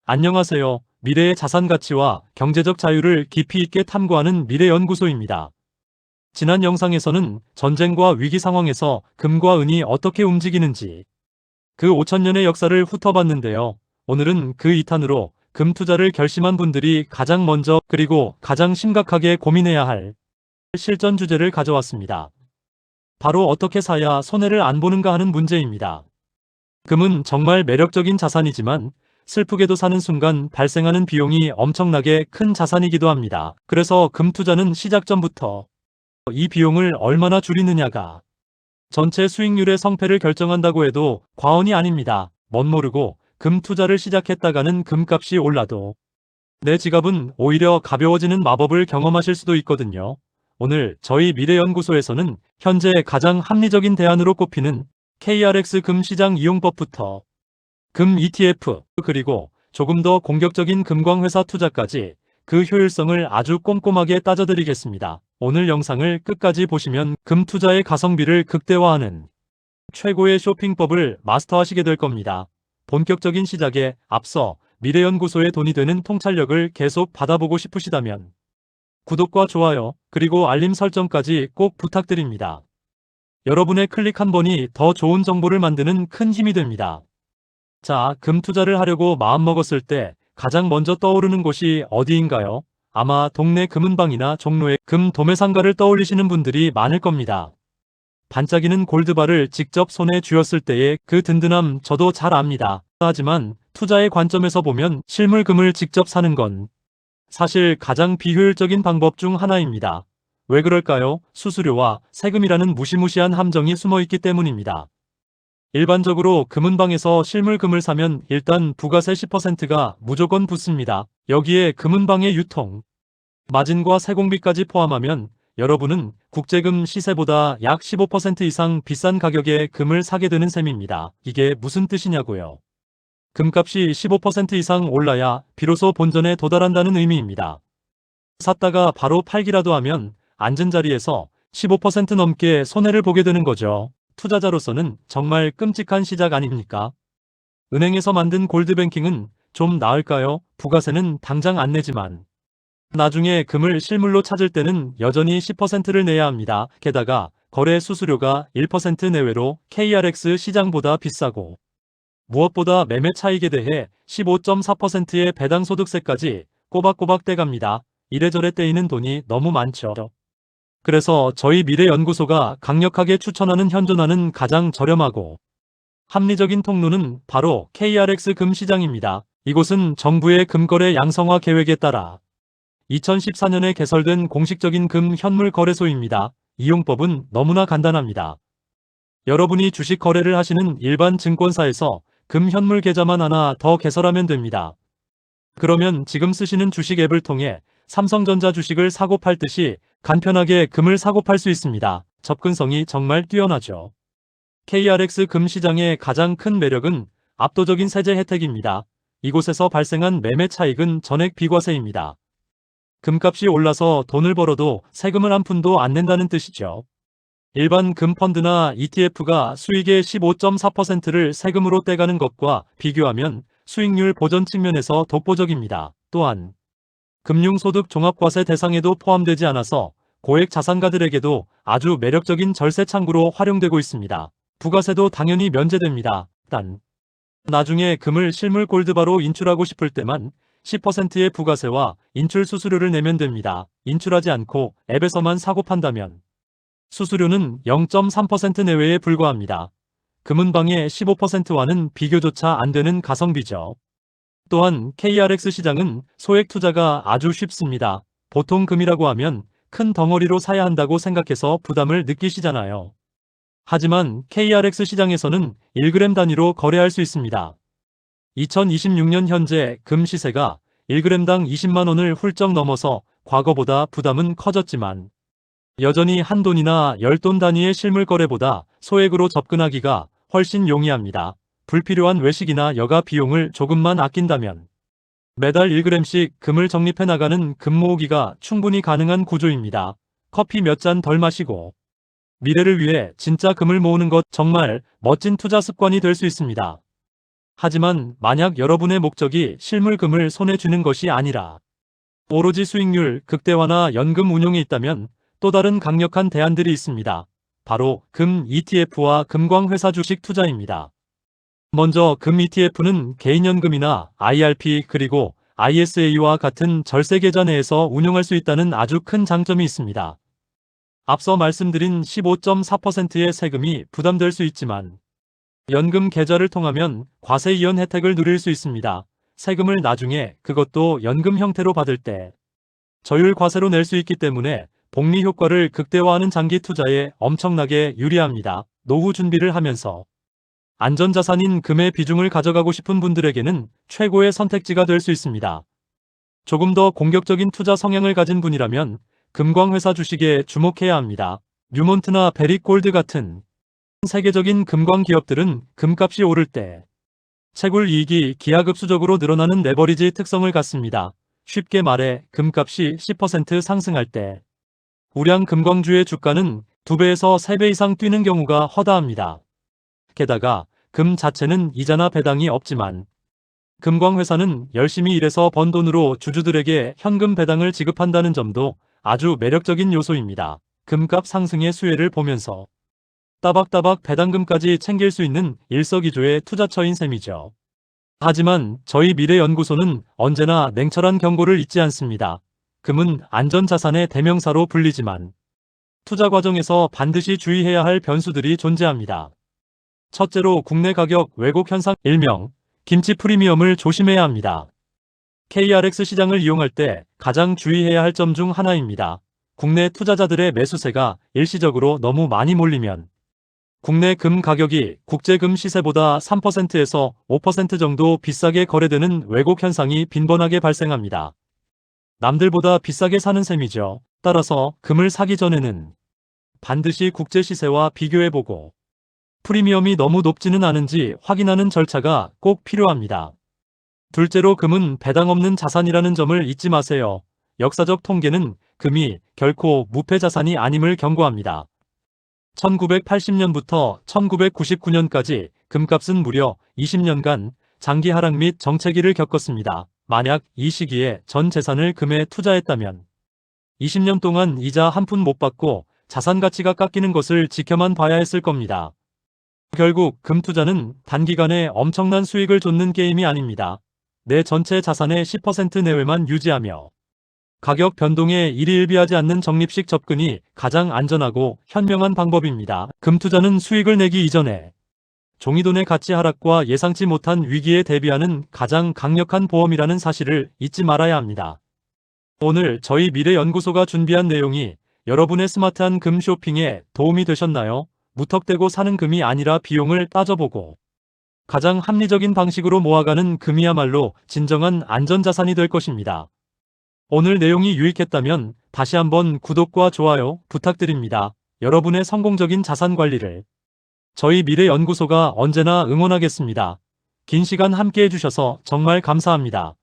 안녕하세요. 미래의 자산 가치와 경제적 자유를 깊이 있게 탐구하는 미래연구소입니다. 지난 영상에서는 전쟁과 위기 상황에서 금과 은이 어떻게 움직이는지 그 5천년의 역사를 훑어봤는데요. 오늘은 그 2탄으로 금 투자를 결심한 분들이 가장 먼저 그리고 가장 심각하게 고민해야 할 실전 주제를 가져왔습니다. 바로 어떻게 사야 손해를 안 보는가 하는 문제입니다. 금은 정말 매력적인 자산이지만 슬프게도 사는 순간 발생하는 비용이 엄청나게 큰 자산이기도 합니다. 그래서 금 투자는 시작 전부터 이 비용을 얼마나 줄이느냐가 전체 수익률의 성패를 결정한다고 해도 과언이 아닙니다. 멋모르고 금 투자를 시작했다가는 금값이 올라도 내 지갑은 오히려 가벼워지는 마법을 경험하실 수도 있거든요. 오늘 저희 미래연구소에서는 현재 가장 합리적인 대안으로 꼽히는 KRX 금 시장 이용법부터 금 ETF 그리고 조금 더 공격적인 금광회사 투자까지 그 효율성을 아주 꼼꼼하게 따져드리겠습니다. 오늘 영상을 끝까지 보시면 금 투자의 가성비를 극대화하는 최고의 쇼핑법을 마스터하시게 될 겁니다. 본격적인 시작에 앞서 미래연구소의 돈이 되는 통찰력을 계속 받아보고 싶으시다면 구독과 좋아요 그리고 알림 설정까지 꼭 부탁드립니다. 여러분의 클릭 한 번이 더 좋은 정보를 만드는 큰 힘이 됩니다. 자, 금 투자를 하려고 마음먹었을 때 가장 먼저 떠오르는 곳이 어디인가요? 아마 동네 금은방이나 종로의 금 도매상가를 떠올리시는 분들이 많을 겁니다. 반짝이는 골드바를 직접 손에 쥐었을 때의 그 든든함 저도 잘 압니다. 하지만 투자의 관점에서 보면 실물 금을 직접 사는 건 사실 가장 비효율적인 방법 중 하나입니다. 왜 그럴까요? 수수료와 세금이라는 무시무시한 함정이 숨어있기 때문입니다. 일반적으로 금은방에서 실물 금을 사면 일단 부가세 10%가 무조건 붙습니다. 여기에 금은방의 유통, 마진과 세공비까지 포함하면 여러분은 국제금 시세보다 약 15% 이상 비싼 가격에 금을 사게 되는 셈입니다. 이게 무슨 뜻이냐고요? 금값이 15% 이상 올라야 비로소 본전에 도달한다는 의미입니다. 샀다가 바로 팔기라도 하면 앉은 자리에서 15% 넘게 손해를 보게 되는 거죠. 투자자로서는 정말 끔찍한 시작 아닙니까? 은행에서 만든 골드뱅킹은 좀 나을까요? 부가세는 당장 안 내지만 나중에 금을 실물로 찾을 때는 여전히 10%를 내야 합니다. 게다가 거래 수수료가 1% 내외로 KRX 시장보다 비싸고 무엇보다 매매 차익에 대해 15.4%의 배당소득세까지 꼬박꼬박 떼갑니다. 이래저래 떼이는 돈이 너무 많죠. 그래서 저희 미래연구소가 강력하게 추천하는 현존하는 가장 저렴하고 합리적인 통로는 바로 KRX 금시장입니다. 이곳은 정부의 금거래 양성화 계획에 따라 2014년에 개설된 공식적인 금 현물 거래소입니다. 이용법은 너무나 간단합니다. 여러분이 주식 거래를 하시는 일반 증권사에서 금 현물 계좌만 하나 더 개설하면 됩니다. 그러면 지금 쓰시는 주식 앱을 통해 삼성전자 주식을 사고 팔듯이 간편하게 금을 사고 팔 수 있습니다. 접근성이 정말 뛰어나죠. KRX 금 시장의 가장 큰 매력은 압도적인 세제 혜택입니다. 이곳에서 발생한 매매 차익은 전액 비과세입니다. 금값이 올라서 돈을 벌어도 세금을 한 푼도 안 낸다는 뜻이죠. 일반 금 펀드나 ETF가 수익의 15.4%를 세금으로 떼가는 것과 비교하면 수익률 보전 측면에서 독보적입니다. 또한 금융소득 종합과세 대상에도 포함되지 않아서 고액 자산가들에게도 아주 매력적인 절세 창구로 활용되고 있습니다. 부가세도 당연히 면제됩니다. 단, 나중에 금을 실물 골드바로 인출하고 싶을 때만 10%의 부가세와 인출 수수료를 내면 됩니다. 인출하지 않고 앱에서만 사고 판다면 수수료는 0.3% 내외에 불과합니다. 금은방의 15%와는 비교조차 안 되는 가성비죠. 또한 KRX 시장은 소액 투자가 아주 쉽습니다. 보통 금이라고 하면 큰 덩어리로 사야 한다고 생각해서 부담을 느끼시잖아요. 하지만 KRX 시장에서는 1g 단위로 거래할 수 있습니다. 2026년 현재 금 시세가 1g당 20만 원을 훌쩍 넘어서 과거보다 부담은 커졌지만 여전히 한 돈이나 10돈 단위의 실물 거래보다 소액으로 접근하기가 훨씬 용이합니다. 불필요한 외식이나 여가 비용을 조금만 아낀다면 매달 1g씩 금을 적립해 나가는 금 모으기가 충분히 가능한 구조입니다. 커피 몇 잔 덜 마시고 미래를 위해 진짜 금을 모으는 것 정말 멋진 투자 습관이 될 수 있습니다. 하지만 만약 여러분의 목적이 실물금을 손에 쥐는 것이 아니라 오로지 수익률 극대화나 연금 운용에 있다면 또 다른 강력한 대안들이 있습니다. 바로 금 ETF와 금광회사 주식 투자입니다. 먼저 금 ETF는 개인연금이나 IRP 그리고 ISA와 같은 절세계좌 내에서 운용할 수 있다는 아주 큰 장점이 있습니다. 앞서 말씀드린 15.4%의 세금이 부담될 수 있지만 연금 계좌를 통하면 과세 이연 혜택을 누릴 수 있습니다. 세금을 나중에 그것도 연금 형태로 받을 때 저율 과세로 낼 수 있기 때문에 복리 효과를 극대화하는 장기 투자에 엄청나게 유리합니다. 노후 준비를 하면서 안전자산인 금의 비중을 가져가고 싶은 분들에게는 최고의 선택지가 될 수 있습니다. 조금 더 공격적인 투자 성향을 가진 분이라면 금광회사 주식에 주목해야 합니다. 뉴몬트나 베릭골드 같은 세계적인 금광 기업들은 금값이 오를 때 채굴 이익이 기하급수적으로 늘어나는 레버리지 특성을 갖습니다. 쉽게 말해 금값이 10% 상승할 때 우량 금광주의 주가는 2배에서 3배 이상 뛰는 경우가 허다합니다. 게다가 금 자체는 이자나 배당이 없지만 금광회사는 열심히 일해서 번 돈으로 주주들에게 현금 배당을 지급한다는 점도 아주 매력적인 요소입니다. 금값 상승의 수혜를 보면서 따박따박 배당금까지 챙길 수 있는 일석이조의 투자처인 셈이죠. 하지만 저희 미래연구소는 언제나 냉철한 경고를 잊지 않습니다. 금은 안전자산의 대명사로 불리지만 투자 과정에서 반드시 주의해야 할 변수들이 존재합니다. 첫째로 국내 가격 왜곡 현상, 일명 김치 프리미엄을 조심해야 합니다. KRX 시장을 이용할 때 가장 주의해야 할 점 중 하나입니다. 국내 투자자들의 매수세가 일시적으로 너무 많이 몰리면 국내 금 가격이 국제 금 시세보다 3%에서 5% 정도 비싸게 거래되는 왜곡 현상이 빈번하게 발생합니다. 남들보다 비싸게 사는 셈이죠. 따라서 금을 사기 전에는 반드시 국제 시세와 비교해보고 프리미엄이 너무 높지는 않은지 확인하는 절차가 꼭 필요합니다. 둘째로 금은 배당 없는 자산이라는 점을 잊지 마세요. 역사적 통계는 금이 결코 무패 자산이 아님을 경고합니다. 1980년부터 1999년까지 금값은 무려 20년간 장기 하락 및 정체기를 겪었습니다. 만약 이 시기에 전 재산을 금에 투자했다면 20년 동안 이자 한 푼 못 받고 자산 가치가 깎이는 것을 지켜만 봐야 했을 겁니다. 결국 금 투자는 단기간에 엄청난 수익을 쫓는 게임이 아닙니다. 내 전체 자산의 10% 내외만 유지하며 가격 변동에 일희일비하지 않는 적립식 접근이 가장 안전하고 현명한 방법입니다. 금 투자는 수익을 내기 이전에 종이돈의 가치 하락과 예상치 못한 위기에 대비하는 가장 강력한 보험이라는 사실을 잊지 말아야 합니다. 오늘 저희 미래연구소가 준비한 내용이 여러분의 스마트한 금 쇼핑에 도움이 되셨나요? 무턱대고 사는 금이 아니라 비용을 따져보고 가장 합리적인 방식으로 모아가는 금이야말로 진정한 안전자산이 될 것입니다. 오늘 내용이 유익했다면 다시 한번 구독과 좋아요 부탁드립니다. 여러분의 성공적인 자산 관리를 저희 미래연구소가 언제나 응원하겠습니다. 긴 시간 함께 해주셔서 정말 감사합니다.